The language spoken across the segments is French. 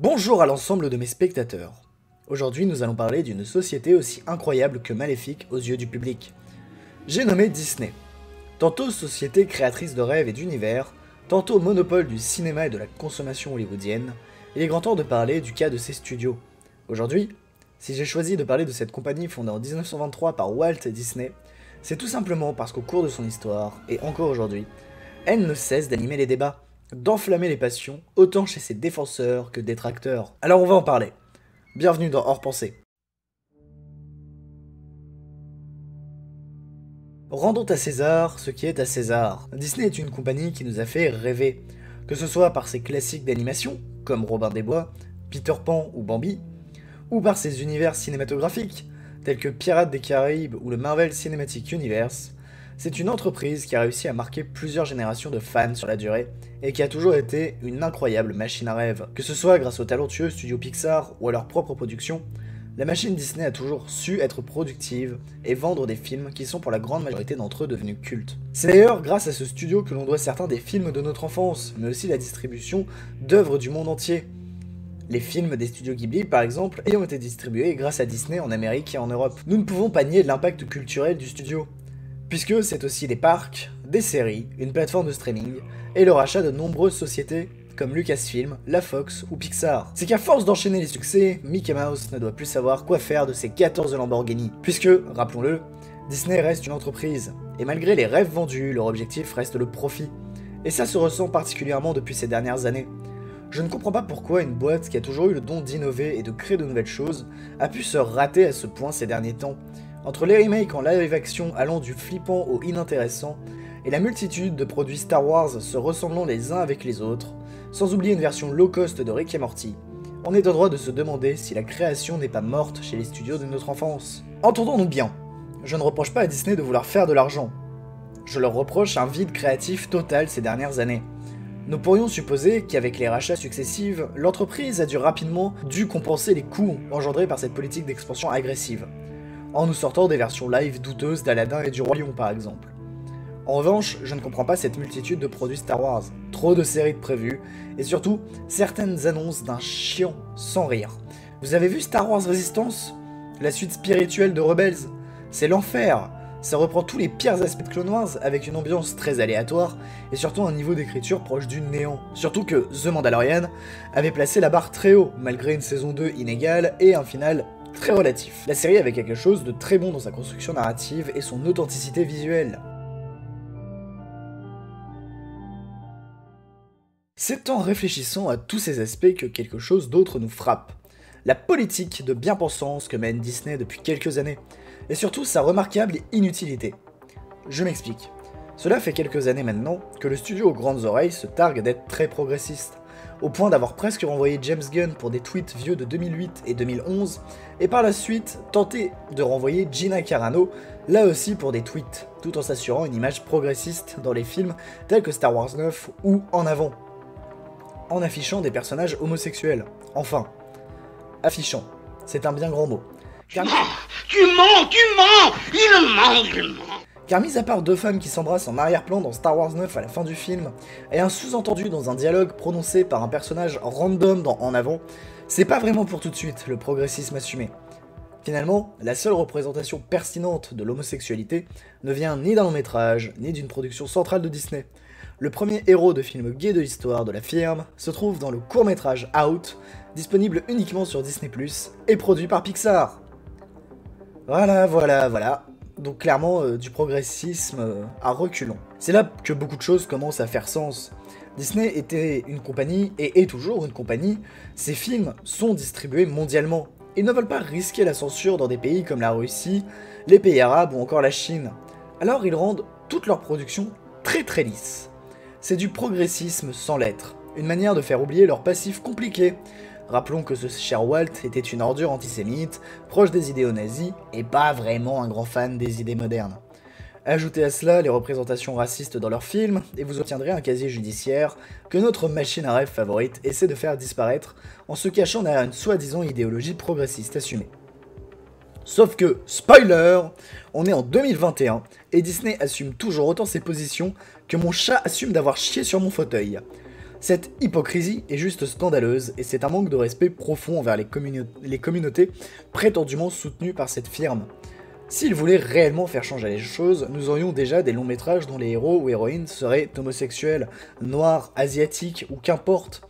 Bonjour à l'ensemble de mes spectateurs. Aujourd'hui, nous allons parler d'une société aussi incroyable que maléfique aux yeux du public. J'ai nommé Disney. Tantôt société créatrice de rêves et d'univers, tantôt monopole du cinéma et de la consommation hollywoodienne, il est grand temps de parler du cas de ses studios. Aujourd'hui, si j'ai choisi de parler de cette compagnie fondée en 1923 par Walt Disney, c'est tout simplement parce qu'au cours de son histoire, et encore aujourd'hui, elle ne cesse d'animer les débats, d'enflammer les passions, autant chez ses défenseurs que détracteurs. Alors on va en parler. Bienvenue dans Hors Pensée. Rendons à César ce qui est à César. Disney est une compagnie qui nous a fait rêver, que ce soit par ses classiques d'animation, comme Robin des Bois, Peter Pan ou Bambi, ou par ses univers cinématographiques, tels que Pirates des Caraïbes ou le Marvel Cinematic Universe. C'est une entreprise qui a réussi à marquer plusieurs générations de fans sur la durée, et qui a toujours été une incroyable machine à rêve. Que ce soit grâce au talentueux studio Pixar ou à leur propre production, la machine Disney a toujours su être productive et vendre des films qui sont pour la grande majorité d'entre eux devenus cultes. C'est d'ailleurs grâce à ce studio que l'on doit certains des films de notre enfance, mais aussi la distribution d'œuvres du monde entier. Les films des studios Ghibli, par exemple, ayant été distribués grâce à Disney en Amérique et en Europe. Nous ne pouvons pas nier l'impact culturel du studio, puisque c'est aussi des parcs, des séries, une plateforme de streaming, et le rachat de nombreuses sociétés comme Lucasfilm, la Fox ou Pixar. C'est qu'à force d'enchaîner les succès, Mickey Mouse ne doit plus savoir quoi faire de ses 14 Lamborghini, puisque, rappelons-le, Disney reste une entreprise, et malgré les rêves vendus, leur objectif reste le profit. Et ça se ressent particulièrement depuis ces dernières années. Je ne comprends pas pourquoi une boîte qui a toujours eu le don d'innover et de créer de nouvelles choses a pu se rater à ce point ces derniers temps. Entre les remakes en live action allant du flippant au inintéressant, et la multitude de produits Star Wars se ressemblant les uns avec les autres, sans oublier une version low cost de Rick et Morty, on est en droit de se demander si la création n'est pas morte chez les studios de notre enfance. Entendons-nous bien, je ne reproche pas à Disney de vouloir faire de l'argent. Je leur reproche un vide créatif total ces dernières années. Nous pourrions supposer qu'avec les rachats successifs, l'entreprise a rapidement dû compenser les coûts engendrés par cette politique d'expansion agressive, en nous sortant des versions live douteuses d'Aladin et du Roi Lion par exemple. En revanche, je ne comprends pas cette multitude de produits Star Wars, trop de séries de prévues, et surtout, certaines annonces d'un chiant sans rire. Vous avez vu Star Wars Resistance? La suite spirituelle de Rebels? C'est l'enfer! Ça reprend tous les pires aspects de Clone Wars avec une ambiance très aléatoire, et surtout un niveau d'écriture proche du néant. Surtout que The Mandalorian avait placé la barre très haut, malgré une saison 2 inégale et un final très relatif. La série avait quelque chose de très bon dans sa construction narrative et son authenticité visuelle. C'est en réfléchissant à tous ces aspects que quelque chose d'autre nous frappe. La politique de bien-pensance que mène Disney depuis quelques années, et surtout sa remarquable inutilité. Je m'explique. Cela fait quelques années maintenant que le studio aux grandes oreilles se targue d'être très progressiste, au point d'avoir presque renvoyé James Gunn pour des tweets vieux de 2008 et 2011, et par la suite tenté de renvoyer Gina Carano, là aussi pour des tweets, tout en s'assurant une image progressiste dans les films tels que Star Wars 9 ou En Avant, en affichant des personnages homosexuels. Enfin, affichant, c'est un bien grand mot. Tu mens, il ment. Car mis à part deux femmes qui s'embrassent en arrière-plan dans Star Wars 9 à la fin du film, et un sous-entendu dans un dialogue prononcé par un personnage random dans En Avant, c'est pas vraiment pour tout de suite le progressisme assumé. Finalement, la seule représentation pertinente de l'homosexualité ne vient ni d'un long métrage, ni d'une production centrale de Disney. Le premier héros de film gay de l'histoire de la firme se trouve dans le court-métrage Out, disponible uniquement sur Disney+, et produit par Pixar. Voilà. Donc clairement, du progressisme à reculons. C'est là que beaucoup de choses commencent à faire sens. Disney était une compagnie, et est toujours une compagnie, ses films sont distribués mondialement. Ils ne veulent pas risquer la censure dans des pays comme la Russie, les pays arabes ou encore la Chine. Alors ils rendent toute leur production très lisse. C'est du progressisme sans lettres, une manière de faire oublier leur passif compliqué. Rappelons que ce cher Walt était une ordure antisémite, proche des idéaux nazis, et pas vraiment un grand fan des idées modernes. Ajoutez à cela les représentations racistes dans leurs films, et vous obtiendrez un casier judiciaire que notre machine à rêve favorite essaie de faire disparaître en se cachant derrière une soi-disant idéologie progressiste assumée. Sauf que, spoiler, on est en 2021, et Disney assume toujours autant ses positions que mon chat assume d'avoir chié sur mon fauteuil. Cette hypocrisie est juste scandaleuse et c'est un manque de respect profond envers les communautés prétendument soutenues par cette firme. S'ils voulaient réellement faire changer les choses, nous aurions déjà des longs métrages dont les héros ou héroïnes seraient homosexuels, noirs, asiatiques ou qu'importe.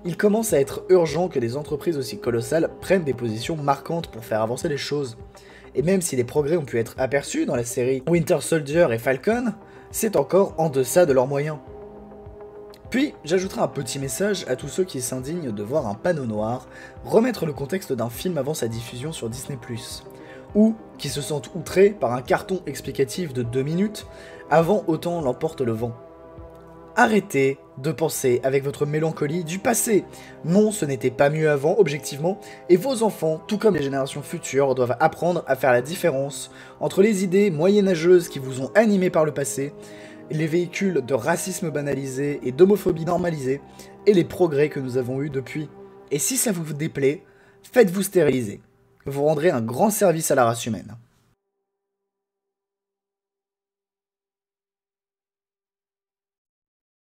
Il commence à être urgent que des entreprises aussi colossales prennent des positions marquantes pour faire avancer les choses. Et même si des progrès ont pu être aperçus dans la série Winter Soldier et Falcon, c'est encore en deçà de leurs moyens. Puis, j'ajouterai un petit message à tous ceux qui s'indignent de voir un panneau noir remettre le contexte d'un film avant sa diffusion sur Disney+, ou qui se sentent outrés par un carton explicatif de 2 minutes avant Autant l'emporte le vent. Arrêtez de penser avec votre mélancolie du passé. Non, ce n'était pas mieux avant, objectivement, et vos enfants, tout comme les générations futures, doivent apprendre à faire la différence entre les idées moyenâgeuses qui vous ont animé par le passé, les véhicules de racisme banalisé et d'homophobie normalisée, et les progrès que nous avons eus depuis. Et si ça vous déplaît, faites-vous stériliser. Vous rendrez un grand service à la race humaine.